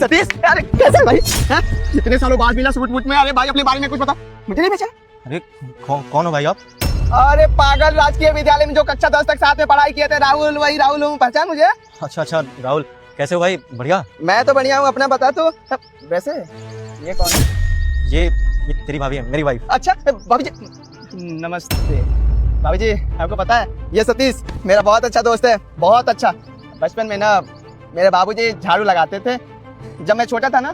सतीश, अरे कैसे भाई? इतने सालों बाद मिला सूट वूट में। अरे भाई अपने बारे में कुछ बता, मुझे नहीं पहचाना। अरे कौन हो भाई आप? अरे पागल, राजकीय विद्यालय में जो कक्षा 10 तक साथ में पढ़ाई किए थे, राहुल, वही राहुल हूँ। पहचान मुझे? अच्छा राहुल, कैसे हो भाई? बढ़िया। मैं तो बढ़िया हूँ, अपना बता। तो वैसे ये कौन है? ये तेरी भाभी है, मेरी वाइफ। अच्छा भाभी जी, नमस्ते। भाभी जी आपको पता है ये सतीश मेरा बहुत अच्छा दोस्त है, बहुत अच्छा। बचपन में ना मेरे बाबूजी झाड़ू लगाते थे। जब मैं छोटा था ना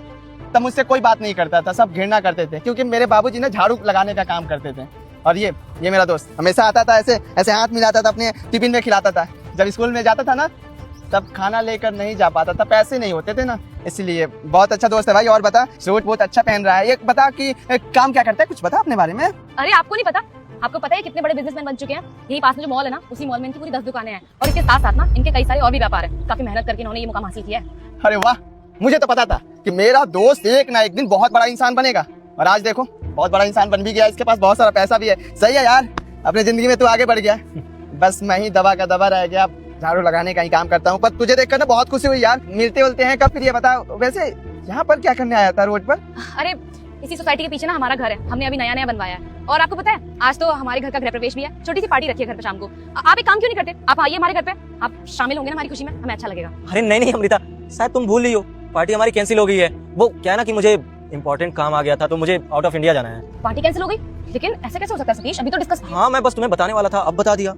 तब मुझसे कोई बात नहीं करता था, सब घृणा करते थे, क्योंकि मेरे बाबूजी ना झाड़ू लगाने का काम करते थे। और ये मेरा दोस्त हमेशा आता था, ऐसे ऐसे हाथ मिलाता था, अपने टिफिन में खिलाता था। जब स्कूल में जाता था ना तब खाना लेकर नहीं जा पाता था, पैसे नहीं होते थे ना, इसलिए बहुत अच्छा दोस्त है भाई। और बता, सूट बहुत अच्छा पहन रहा है। ये बता कि काम क्या करता है, कुछ बता अपने बारे में। अरे आपको नहीं पता? आपको पता है कितने बड़े बिजनेसमैन बन चुके हैं? यही पास में जो मॉल है ना, उसी मॉल में इनकी पूरी 10 दुकानें हैं, और इसके साथ साथ ना इनके कई सारे और भी व्यापार है। काफी मेहनत करके इन्होंने ये मुकाम हासिल किया है। अरे वाह, मुझे तो पता था कि मेरा दोस्त एक ना एक दिन बहुत बड़ा इंसान बनेगा, और आज देखो बहुत बड़ा इंसान बन भी गया। इसके पास बहुत सारा पैसा भी है। सही है यार, अपनी जिंदगी में तू आगे बढ़ गया। बस मैं ही दबा का दबा रह गया, झाड़ू लगाने का ही काम करता हूँ। पर तुझे देखकर ना बहुत खुशी हुई यार। मिलते उलते हैं कब फिर? ये बता, वैसे यहाँ पर क्या करने आया था रोड पर? अरे इसी सोसाइटी के पीछे ना हमारा घर है, हमने अभी नया बनवाया है। और आपको पता है आज तो हमारे घर का गृह प्रवेश भी है। छोटी सी पार्टी रखी है घर पे शाम को। आप एक काम क्यों नहीं करते? आप आइए हमारे घर पे, आप शामिल होंगे ना हमारी खुशी में, हमें अच्छा लगेगा। अरे नहीं अमृता, शायद तुम भूल रही हो, पार्टी हमारी कैंसिल हो गई है। वो क्या है ना कि मुझे इंपॉर्टेंट काम आ गया था, तो मुझे आउट ऑफ इंडिया जाना है। पार्टी कैंसिल हो गई? लेकिन ऐसे कैसे हो सकता है सतीश? अभी तो डिस्कस। हाँ, मैं बस तुम्हें बताने वाला था, अब बता दिया।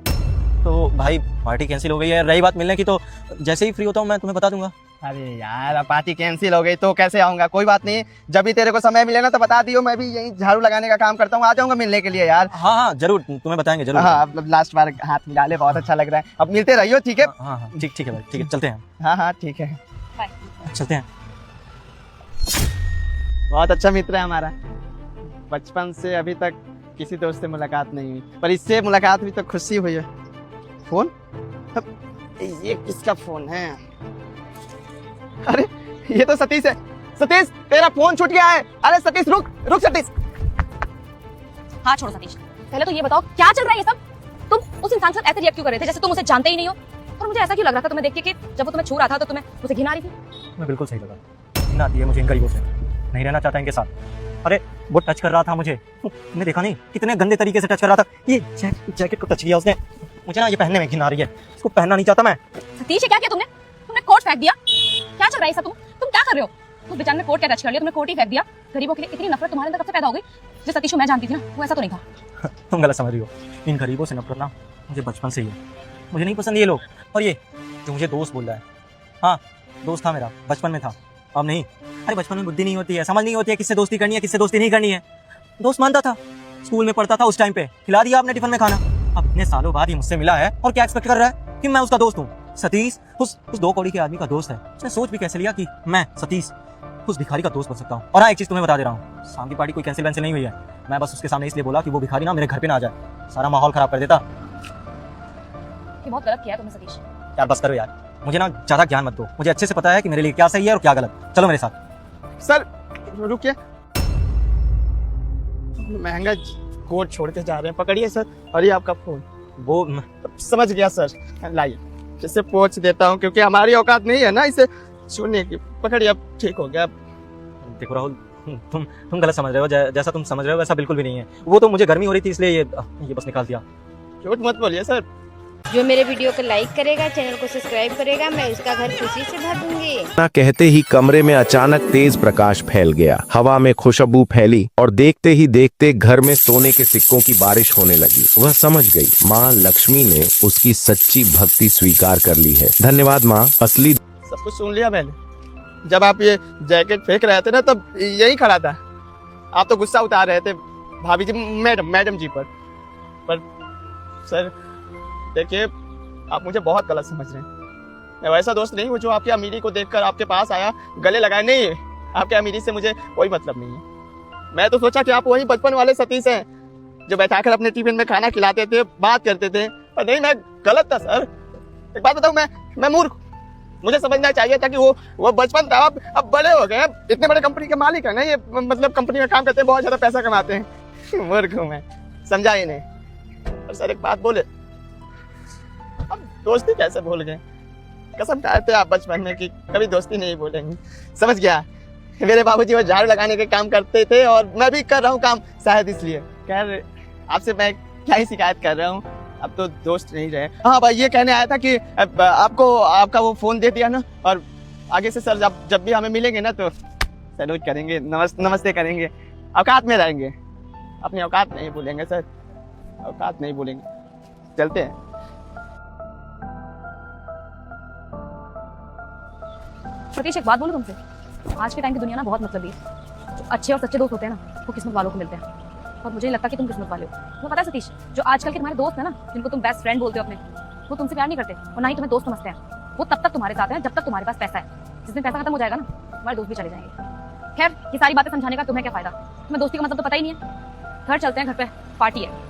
तो भाई पार्टी कैंसिल हो गई है। रही बात मिलने की, तो जैसे ही फ्री होता हूँ मैं तुम्हें बता दूंगा। अरे यार, अब पार्टी कैंसिल हो गई तो कैसे आऊंगा? कोई बात नहीं, जब भी तेरे को समय मिले ना तो बता दियो। मैं भी यही झाड़ू लगाने का काम करता हूँ, आ जाऊंगा मिलने के लिए यार। हाँ जरूर, तुम्हें बताएंगे जरूर। हाँ, अब लास्ट बार हाथ मिला ले, बहुत अच्छा लग रहा है। अब मिलते रहियो, ठीक है? हाँ ठीक है भाई, ठीक है, चलते हैं। हाँ ठीक है, चलते हैं। बहुत अच्छा मित्र है हमारा। बचपन से अभी तक किसी दोस्त से मुलाकात नहीं हुई, पर इससे मुलाकात हुई तो खुशी हुई है। फोन? ये किसका फोन है? अरे ये तो सतीश है। सतीश, तेरा फोन छूट गया है। अरे सतीश, रुक सतीश। हाँ छोड़ो सतीश, पहले तो ये बताओ क्या चल रहा है ये सब? तुम उस इंसान के साथ ऐसे रिएक्ट क्यों कर रहे थे जैसे तुम उसे जानते ही नहीं हो? और मुझे ऐसा क्यों लग रहा था तुम्हें देख के कि जब वो तुम्हें छू रहा था तो तुम्हें उसे घिन आ रही थी? मैं बिल्कुल सही लगा, घिन आती है मुझे इन गरीबों से, नहीं रहना चाहता इनके साथ। अरे वो टच कर रहा था मुझे, तुमने देखा नहीं कितने गंदे तरीके से टच कर रहा था। ये जैकेट को टच किया उसने, मुझे ना ये पहनने में घिन आ रही है, इसको पहनना नहीं चाहता मैं। सतीश, क्या किया तुमने कोट फेंक दिया? क्या चल रहा है सब? तुम क्या कर रहे हो? उस बेचारे ने कोट क्या टच कर लिया? तुमने कोट ही फेंक दिया। गरीबों के लिए इतनी नफरत तुम्हारे अंदर कब से पैदा हो गई? जो सतीश को मैं जानती थी ना, वो ऐसा तो नहीं था। तुम गलत समझ रही हो, इन गरीबों से नफरत ना मुझे बचपन से ही है। मुझे नहीं पसंद ये लोग। और ये जो मुझे दोस्त बोल रहा है, हाँ दोस्त था मेरा, बचपन में था, अब नहीं। अरे बचपन में बुद्धि नहीं होती है, समझ नहीं होती है किससे दोस्ती करनी है, किससे दोस्ती नहीं करनी है। दोस्त मानता था, स्कूल में पढ़ता था, उस टाइम पे खिला दिया आपने टिफिन में खाना। अब इतने सालों बाद ये मुझसे मिला है और क्या एक्सपेक्ट कर रहा है कि मैं उसका दोस्त हूँ? सतीश उस 2 कौड़ी के आदमी का दोस्त है। उसने सोच भी कैसे लिया कि मैं सतीश उस भिखारी का दोस्त बन सकता हूँ? और हाँ, एक चीज तुम्हें बता दे रहा हूँ, शाम की पार्टी कोई कैंसिल वैंसिल नहीं हुई है। मैं बस उसके सामने इसलिए बोला कि वो भिखारी ना मेरे घर पे ना आ जाए, सारा माहौल खराब कर देता। ये बहुत गलत किया तुमने सतीश। यार बस करो यार, मुझे ना ज्यादा ज्ञान मत दो, मुझे अच्छे से पता है कि मेरे लिए क्या सही है और क्या गलत। चलो मेरे साथ। सर रुकिए, महंगा कोट छोड़ के जा रहे हैं, पकड़िए सर। और ये आपका फोन। वो समझ गया सर, लाइए इसे पोंछ देता हूँ, क्योंकि हमारी औकात नहीं है ना इसे छूने की। पकड़िए, अब ठीक हो गया। देखो राहुल, तुम गलत समझ रहे हो, जैसा तुम समझ रहे हो वैसा बिल्कुल भी नहीं है। वो तो मुझे गर्मी हो रही थी इसलिए ये बस निकाल दिया। झूठ मत बोलिए सर। जो मेरे वीडियो को लाइक करेगा, चैनल को सब्सक्राइब करेगा, मैं उसका घर खुशी से भर दूंगी। ना कहते ही कमरे में अचानक तेज प्रकाश फैल गया, हवा में खुशबू फैली और देखते ही देखते घर में सोने के सिक्कों की बारिश होने लगी। वह समझ गई माँ लक्ष्मी ने उसकी सच्ची भक्ति स्वीकार कर ली है। धन्यवाद माँ। असली सब कुछ सुन लिया मैंने। जब आप ये जैकेट फेंक रहे थे ना तब यही खड़ा था। आप तो गुस्सा उतार रहे थे भाभी जी, मैडम जी पर सर देखिए, आप मुझे बहुत गलत समझ रहे हैं। मैं वैसा दोस्त नहीं हूँ जो आपकी अमीरी को देखकर आपके पास आया, गले लगाए। नहीं है, आपके अमीरी से मुझे कोई मतलब नहीं है। मैं तो सोचा कि आप वही बचपन वाले सतीश हैं जो बैठाकर अपने टिफिन में खाना खिलाते थे, बात करते थे। पर नहीं, मैं गलत था सर। एक बात बताऊँ, मैं मूर्ख। मुझे समझना चाहिए था कि वो बचपन था। अब बड़े हो गए, इतने बड़े कंपनी के मालिक है ना ये, मतलब कंपनी में काम करते हैं, बहुत ज्यादा पैसा कमाते हैं। मूर्ख हूँ मैं, समझा ही नहीं। और सर एक बात बोले, अब दोस्ती कैसे भूल गए? कसम खाए थे आप बचपन में कि कभी दोस्ती नहीं बोलेंगे। समझ गया। मेरे बाबूजी वो झाड़ू लगाने के काम करते थे और मैं भी कर रहा हूँ काम, शायद इसलिए। खैर आपसे मैं क्या ही शिकायत कर रहा हूँ, अब तो दोस्त नहीं रहे। हाँ भाई, ये कहने आया था कि आपको आपका वो फोन दे दिया ना, और आगे से सर जब भी हमें मिलेंगे ना तो सैल्यूट करेंगे, नमस्ते करेंगे, औकात में रहेंगे, अपनी औकात नहीं भूलेंगे सर, औकात नहीं भूलेंगे। चलते हैं। सतीश एक बात बोलूं तुमसे, आज के टाइम की दुनिया ना बहुत मतलबी है। जो अच्छे और सच्चे दोस्त होते हैं ना वो किस्मत वालों को मिलते हैं, और मुझे नहीं लगता कि तुम किस्मत वाले हो। तुम्हें पता है सतीश, जो आजकल के तुम्हारे दोस्त हैं ना, जिनको तुम बेस्ट फ्रेंड बोलते हो अपने, वो तुमसे प्यार नहीं करते और ना ही तुम्हें दोस्त समझते हैं। वो तब तक तुम्हारे साथ हैं जब तक तुम्हारे पास पैसा है। जिस दिन पैसा खत्म हो जाएगा ना, तुम्हारे दोस्त भी चले जाएंगे। खैर ये सारी बातें समझाने का तुम्हें क्या फायदा, तुम्हें दोस्ती का मतलब तो पता ही नहीं है। घर चलते हैं, घर पे पार्टी है।